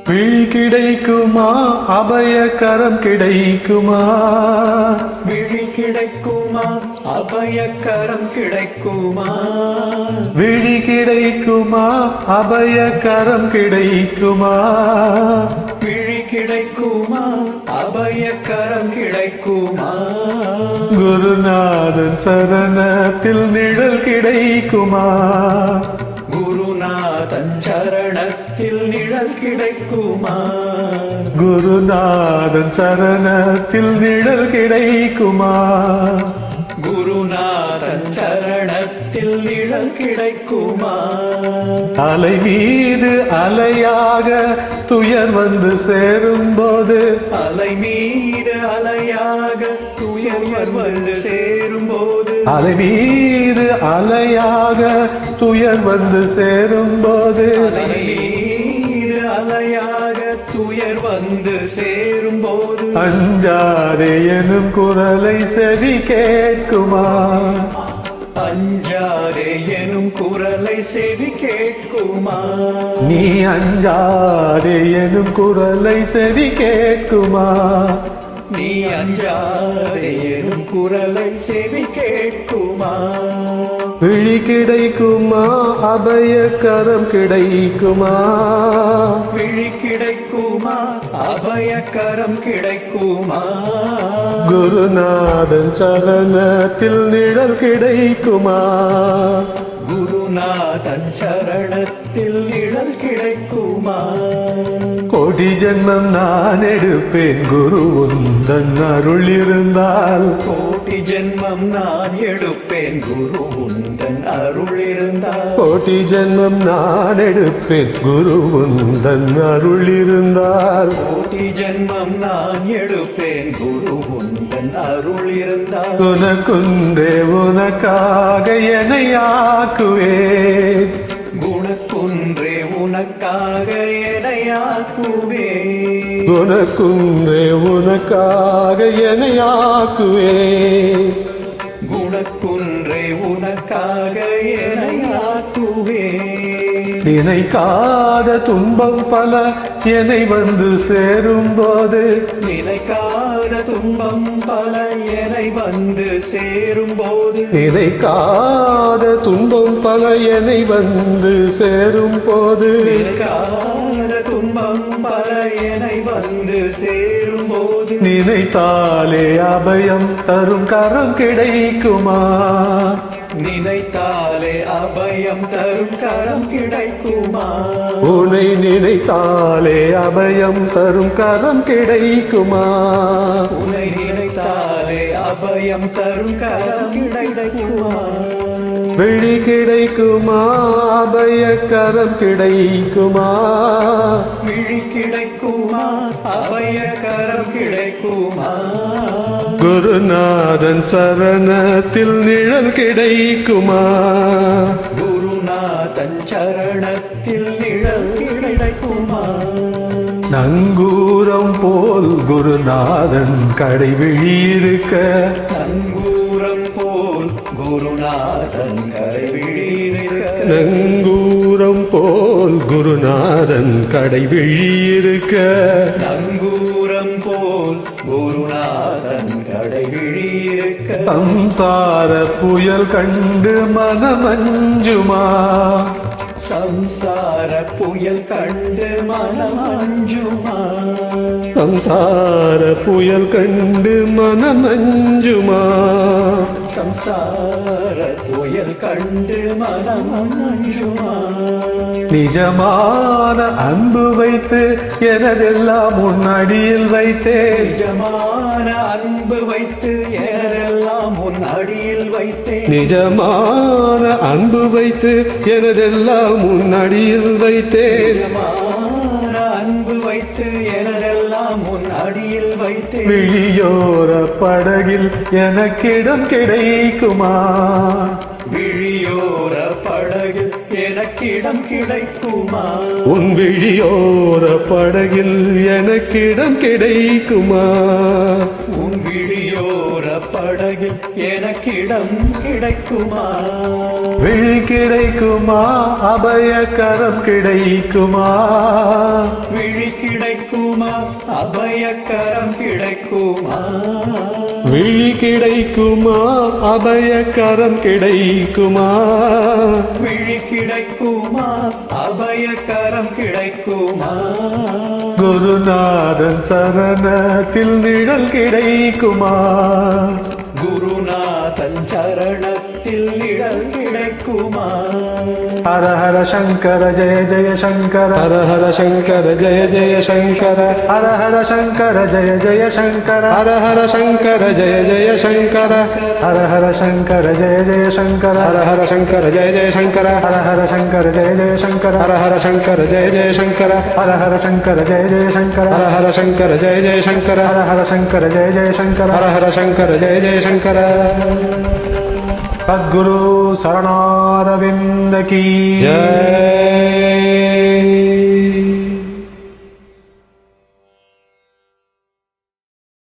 விழி கிடைக்குமா அபயக்கரம் கிடைக்குமா விழி கிடைக்குமா அபயக்கரம் கிடைக்குமா விழி கிடைக்குமா அபயக்கரம் கிடைக்குமா விழி கிடைக்குமா அபயக்கரம் கிடைக்குமா குருநாதன் சரணத்தில் நிழல் கிடைக்குமா குருநாதன் சரணத்தில் நிழல் கிடைக்குமா குருநாதன் சரணத்தில் நிழல் கிடைக்குமா குருநாதன் சரணத்தில் நிழல் கிடைக்குமா அலை மீது அலையாக துயர் வந்து சேரும்போது அலை மீது அலையாக துயர் வந்து சேரும்போது அலை மீது அலையாக துயர் வந்து சேரும்போது அலை மீது அலையாக துயர் வந்து சேரும்போது அஞ்சாதே எனும் குரலை செவி கேட்குமா அஞ்சாதே எனும் குரலை செவி கேட்குமா நீ அஞ்சாதே எனும் குரலை செவி கேட்குமா நீ அஞ்சாதே எனும் குரலை செவி கேட்குமா விழி கிடைக்குமா அபயக்கரம் கிடைக்குமா விழி கிடைக்குமா அபயக்கரம் கிடைக்குமா குருநாதன் சரணத்தில் நிழல் கிடைக்குமா குருநாதன் சரணத்தில் நிழல் கிடைக்குமா கோடி ஜென்மம் நான் எடுப்பேன் குரு உந்தன் அருள் இருந்தால் கோடி ஜென்மம் நான் எடுப்பேன் குரு உந்தன் அருள் இருந்தால் கோடி ஜென்மம் நான் எடுப்பேன் குரு உந்தன் அருள் இருந்தால் கோடி ஜென்மம் நான் எடுப்பேன் குரு உந்தன் அருள் இருந்தால் உனக்குன்றே உனக்காக என்னை ஆக்குவேன் குணக்குன்றே உனக்காக எனையாக்குவே உனக்குன்றே உனக்காக என்னை ஆக்குவேன் குணக்குன்றே உனக்காக எனையாக்குவே நினைக்காத துன்பம் பல என்னை வந்து சேரும் போது நினைக்காத துன்பம் பல என்னை வந்து சேரும் போது நினைக்காத துன்பம் பல என்னை வந்து சேரும் போது நினைக்காத துன்பம் பல என்னை வந்து சேரும் போது நினைத்தாலே அபயம் தரும் கரம் கிடைக்குமா நினைத்தாலே அபயம் தரும் கரம் கிடைக்குமா உன்னை நினைத்தாலே அபயம் தரும் கரம் கிடைக்குமா உன்னை நினைத்தாலே அபயம் தரும் கரம் கிடைக்குமா விழி கிடைக்குமா அபயக்கரம் கிடைக்குமா விழி கிடைக்குமா அபயக்கரம் கிடைக்குமா குருநாதன் சரணத்தில் நிழல் கிடைக்குமா குருநாதன் சரணத்தில் நிழல் கிடைக்குமா நங்கூரம் போல் குருநாதன் கடைவிழி இருக்க நங்கூரம் போல் குருநாதன் கரைவிழியிருக்க நங்கூரம் போல் குருநாதன் கடைவிழி இருக்க நங்கூரம் போல் குருநாதன் கடைவிழியிருக்க சம்சார புயல் கண்டு மனமஞ்சுமா சம்சார புயல் கண்டு மனமஞ்சுமா சம்சார புயல் கண்டு மனமஞ்சுமா சம்சார புயல் கண்டு மனமஞ்சுமா நிஜமான அன்பு வைத்து எனதெல்லாம் முன்னடியில் வைத்தேன் நிஜமான அன்பு வைத்து எனதெல்லாம் உன் அடியில் வைத்தேன் நிஜமான அன்பு வைத்து எனதெல்லாம் முன்னடியில் வைத்தேன் நிஜமான அன்பு வைத்து எனதெல்லாம் உன் அடியில் வைத்தேன் விழியோர படகில் எனக்கிடம் கிடைக்குமா விழியோர படகில் எனக்கிடம் கிடைக்குமா உன் விழியோர படகில் எனக்கிடம் கிடைக்குமா உன் விழியோர படகில் படகில் எனக்கிடம் கிடைக்குமா? விழி கிடைக்குமா அபயக்கரம் கிடைக்குமா? விழி கிடைக்குமா அபயக்கரம் கிடைக்குமா? விழி கிடைக்குமா அபயக்கரம் கிடைக்குமா? விழி கிடைக்குமா அபயக்கரம் கிடைக்குமா? குருநாதன் சரணத்தில் நிழல் கிடைக்குமா? குருநாதன் சரணத்தில் நிழல் கிடைக்குமா? ஹர ஹர சங்கர ஜெய ஜெய சங்கர ஹர ஹர சங்கர ஜெய ஜெய சங்கர ஹர ஹர சங்கர ஜெய ஜெய சங்கர ஹர ஹர சங்கர ஜெய ஜெய சங்கர ஹர ஹர சங்கர ஜெய ஜெய சங்கர ஹர ஹர சங்கர ஜெய ஜெய சங்கர ஹர ஹர சங்கர ஜெய ஜெய சங்கர ஹர ஹர சங்கர ஜெய ஜெய சங்கர ஹர ஹர சங்கர ஜெய ஜெய சங்கர ஹர ஹர சங்கர ஜெய ஜெய சங்கர ஹர ஹர சங்கர ஜெய ஜெய சங்கர ஹர ஹர சங்கர ஜெய ஜெய சங்கர सद्गुरु शरणारविंद की जय।